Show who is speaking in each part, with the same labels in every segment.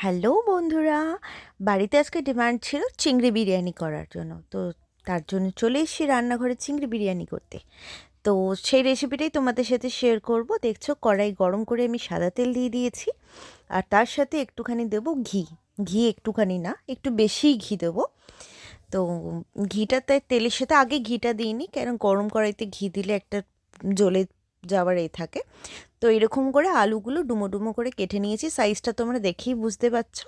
Speaker 1: Hello বন্ধুরা, বাড়িতে আজকে ডিমান্ড ছিল চিংড়ি বিরিয়ানি করার জন্য। তো তার জন্য চলে এসেছি রান্নাঘরে চিংড়ি বিরিয়ানি করতে। তো সেই রেসিপিটাই তোমাদের সাথে শেয়ার করব। দেখছো কড়াই গরম করে আমি সাদা তেল দিয়ে দিয়েছি, আর তার সাথে একটুখানি দেব ঘি। ঘি একটুখানি না, একটু বেশিই ঘি দেবো। তো ঘিটাতে তেলের সাথে আগে ঘিটা দিইনি, কারণ গরম কড়াইতে ঘি দিলে একটা জ্বলে যাওয়ার থাকে। তো এরকম করে আলুগুলো ডুমো ডুমো করে কেটে নিয়েছি, সাইজটা তোমরা দেখেই বুঝতে পারছো।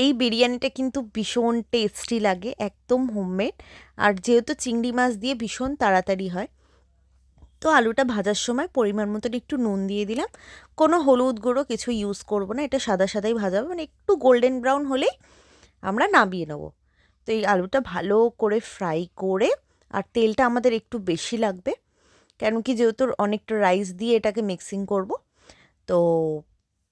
Speaker 1: এই বিরিয়ানিটা কিন্তু ভীষণ টেস্টি লাগে, একদম হোমমেড। আর যেহেতু চিংড়ি মাছ দিয়ে ভীষণ তাড়াতাড়ি হয়, তো আলুটা ভাজার সময় পরিমাণ মতন একটু নুন দিয়ে দিলাম। কোনো হলুদ গুঁড়ো কিছু ইউজ করব না, এটা সাদা সাদাই ভাজাবো, মানে একটু গোল্ডেন ব্রাউন হলেই আমরা নামিয়ে নেবো। তো এই আলুটা ভালো করে ফ্রাই করে, আর তেলটা আমাদের একটু বেশি লাগবে, কেন কি যেহেতু অনেকটা রাইস দিয়ে এটাকে মিক্সিং করব। তো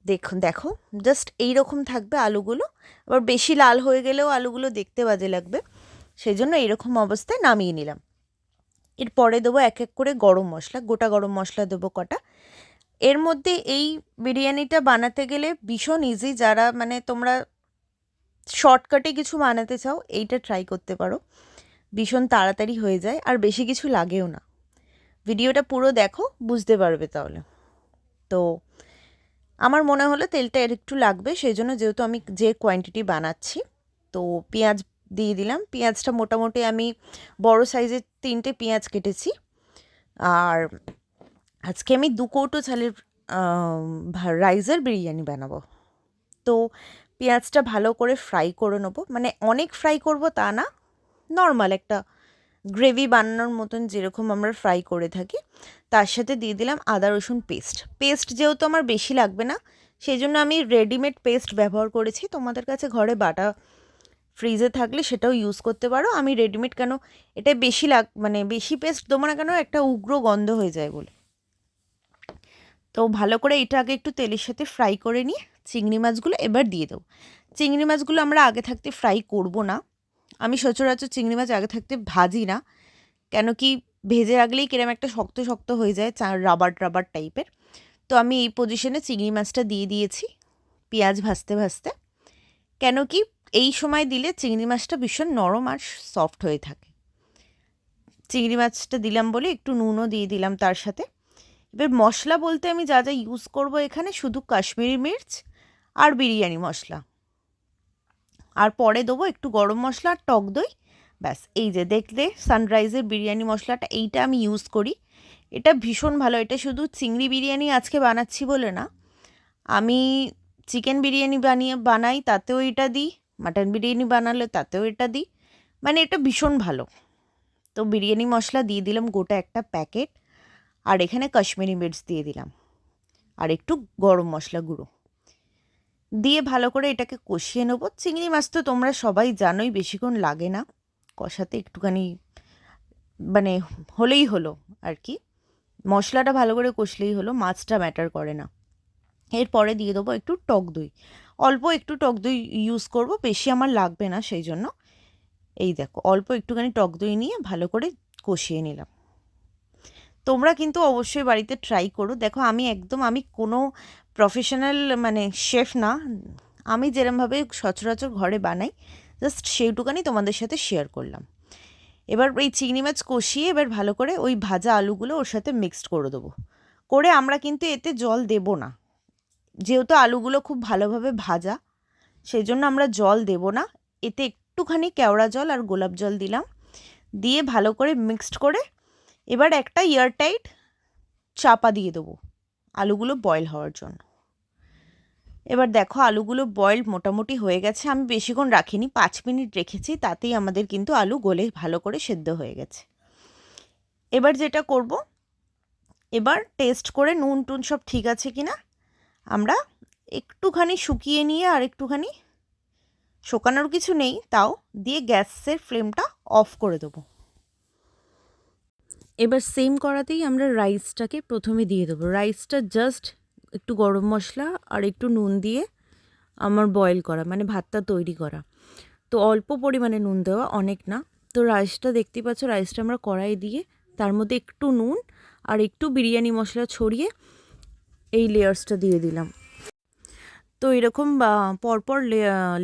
Speaker 1: দেখুন, দেখো জাস্ট এইরকম থাকবে আলুগুলো। আবার বেশি লাল হয়ে গেলেও আলুগুলো দেখতে বাজে লাগবে, সেই জন্য এইরকম অবস্থায় নামিয়ে নিলাম। এরপরে দেবো এক এক করে গরম মশলা, গোটা গরম মশলা দেবো কটা। এর মধ্যে এই বিরিয়ানিটা বানাতে গেলে ভীষণ ইজি, যারা মানে তোমরা শর্টকাটে কিছু বানাতে চাও এইটা ট্রাই করতে পারো, ভীষণ তাড়াতাড়ি হয়ে যায় আর বেশি কিছু লাগেও না। ভিডিওটা পুরো দেখো, বুঝতে পারবে তাহলে। তো আমার মনে হলো তেলটা এর একটু লাগবে, সেই জন্য যেহেতু আমি যে কোয়ান্টিটি বানাচ্ছি, তো পেঁয়াজ দিয়ে দিলাম। পেঁয়াজটা মোটামুটি আমি বড় সাইজের 3টে পেঁয়াজ কেটেছি। আর আজকে আমি 2 কৌটো চালের রাইসের বিরিয়ানি বানাবো। তো পেঁয়াজটা ভালো করে ফ্রাই করে নেবো, মানে অনেক ফ্রাই করব তা না, নর্মাল একটা গ্রেভি বানানোর মতন যেরকম আমরা ফ্রাই করে থাকি। তার সাথে দিয়ে দিলাম আদা রসুন পেস্ট। পেস্ট যেহেতু আমার বেশি লাগবে না, সেই জন্য আমি রেডিমেড পেস্ট ব্যবহার করেছি। তোমাদের কাছে ঘরে বাটা ফ্রিজে থাকলে সেটাও ইউজ করতে পারো। আমি রেডিমেড কেন, এটা বেশি মানে বেশি পেস্ট দেবো না, কেন একটা উগ্র গন্ধ হয়ে যায় বলে। তো ভালো করে এটা আগে একটু তেলের সাথে ফ্রাই করে নিয়ে চিংড়ি মাছগুলো এবার দিয়ে দেবো। চিংড়ি মাছগুলো আমরা আগে থাকতে ফ্রাই করব না, আমি সচরাচর চিংড়ি মাছ আগে থাকতে ভাজি না, কেন কি ভেজে রাখলেই কিরম একটা শক্ত শক্ত হয়ে যায়, রাবার রাবার টাইপের। তো আমি এই পজিশনে চিংড়ি মাছটা দিয়ে দিয়েছি পেঁয়াজ ভাজতে ভাজতে, কেন কি এই সময় দিলে চিংড়ি মাছটা ভীষণ নরম আর সফট হয়ে থাকে। চিংড়ি মাছটা দিলাম বলে একটু নুনও দিয়ে দিলাম তার সাথে। এবার মশলা বলতে আমি যা যা ইউজ করব এখানে, শুধু কাশ্মীরি মির্চ আর বিরিয়ানি মশলা, আর পরে দেবো একটু গরম মশলা আর টক দই। ব্যাস, এই যে দেখলে সানরাইজের বিরিয়ানি মশলাটা, এইটা আমি ইউজ করি। এটা ভীষণ ভালো। এটা শুধু চিংড়ি বিরিয়ানি আজকে বানাচ্ছি বলে না, আমি চিকেন বিরিয়ানি বানাই তাতেও এটা দিই, মাটন বিরিয়ানি বানালে তাতেও এটা দিই, মানে এটা ভীষণ ভালো। তো বিরিয়ানি মশলা দিয়ে দিলাম গোটা একটা প্যাকেট, আর এখানে কাশ্মীরি মির্চ দিয়ে দিলাম, আর একটু গরম মশলা গুঁড়ো দিয়ে ভালো করে এটাকে কষিয়ে নেবো। চিংড়ি মাছ তো তোমরা সবাই জানোই বেশিক্ষণ লাগে না কষাতে, একটুখানি মানে হলেই হলো আর কি, মশলাটা ভালো করে কষলেই হলো, মাছটা ম্যাটার করে না। এরপরে দিয়ে দেবো একটু টক দই, অল্প একটু টক দই ইউজ করব, বেশি আমার লাগবে না, সেই জন্য এই দেখো অল্প একটুখানি টক দই নিয়ে ভালো করে কষিয়ে নিলাম। তোমরা কিন্তু অবশ্যই বাড়িতে ট্রাই করো। দেখো আমি কোনো প্রফেশনাল মানে শেফ না, আমি যেরমভাবে সচরাচর ঘরে বানাই জাস্ট সেইটুকানি তোমাদের সাথে শেয়ার করলাম। এবার এই চিংড়ি মাছ কষিয়ে এবার ভালো করে ওই ভাজা আলুগুলো ওর সাথে মিক্সড করে দেবো। করে আমরা কিন্তু এতে জল দেব না, যেহেতু আলুগুলো খুব ভালোভাবে ভাজা, সেই জন্য আমরা জল দেব না। এতে একটুখানি কেওড়া জল আর গোলাপ জল দিলাম, দিয়ে ভালো করে মিক্সড করে এবার একটা এয়ারটাইট চাপা দিয়ে দেবো আলুগুলো বয়েল হওয়ার জন্য। এবার দেখো আলুগুলো বয়েল মোটামুটি হয়ে গেছে, আমি বেশিক্ষণ রাখিনি, 5 মিনিট রেখেছি, তাতেই আমাদের কিন্তু আলু গলে ভালো করে সেদ্ধ হয়ে গেছে। এবার যেটা করব, এবার টেস্ট করে নুন টুন সব ঠিক আছে কিনা আমরা একটুখানি শুকিয়ে নিয়ে, আর একটুখানি শোকানোর কিছু নেই তাও দিয়ে গ্যাসের ফ্লেমটা অফ করে দেবো। এবার সেম কড়াতেই আমরা রাইসটাকে প্রথমে দিয়ে দেবো। রাইসটা জাস্ট একটু গরম মশলা আর একটু নুন দিয়ে আমার বয়েল করা, মানে ভাতটা তৈরি করা। তো অল্প পরিমাণে নুন দেওয়া, অনেক না। তো রাইসটা দেখতেই পাচ্ছ, রাইসটা আমরা কড়াই দিয়ে তার মধ্যে একটু নুন আর একটু বিরিয়ানি মশলা ছড়িয়ে এই লেয়ার্সটা দিয়ে দিলাম। তো এরকম পরপর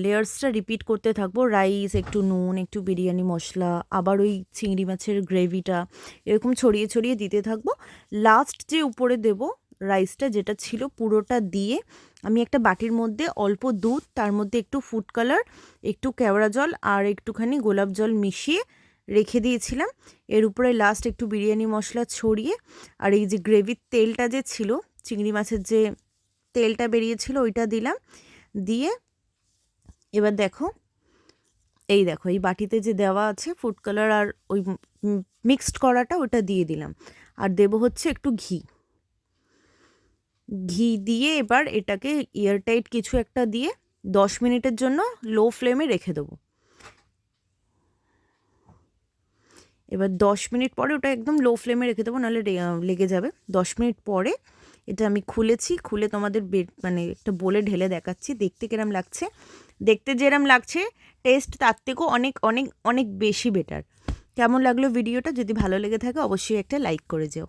Speaker 1: লেয়ার্সটা রিপিট করতে থাকবো। রাইস, একটু নুন, একটু বিরিয়ানি মশলা, আবার ওই চিংড়ি মাছের গ্রেভিটা এরকম ছড়িয়ে ছড়িয়ে দিতে থাকবো। লাস্ট যে উপরে দেব রাইসটা যেটা ছিল পুরোটা দিয়ে আমি একটা বাটির মধ্যে অল্প দুধ, তার মধ্যে একটু ফুড কালার, একটু কেওড়া জল আর একটুখানি গোলাপ জল মিশিয়ে রেখে দিয়েছিলাম। এর উপরে লাস্ট একটু বিরিয়ানি মশলা ছড়িয়ে আর এই যে গ্রেভির তেলটা যে ছিল, চিংড়ি মাছের যে তেলটা বেরিয়েছিল ওইটা দিলাম। দিয়ে এবার দেখো, এই দেখো এই বাটিতে যে দেওয়া আছে ফুড কালার আর ওই মিক্সড করাটা ওটা দিয়ে দিলাম। আর দেব হচ্ছে একটু ঘি। ঘি দিয়ে এবার এটাকে এয়ারটাইট কিছু একটা দিয়ে 10 মিনিটের জন্য লো ফ্লেমে রেখে দেবো। এবার 10 মিনিট পরে ওটা একদম লো ফ্লেমে রেখে দেবো, নাহলে লেগে যাবে। 10 মিনিট পরে এটা আমি খুলেছি, খুলে তোমাদের মানে একটা বলে ঢেলে দেখাচ্ছি দেখতে কিরম লাগছে। দেখতে যেরম লাগছে টেস্ট তার থেকেও অনেক অনেক অনেক বেশি বেটার। কেমন লাগলো ভিডিওটা? যদি ভালো লেগে থাকে অবশ্যই একটা লাইক করে যেও।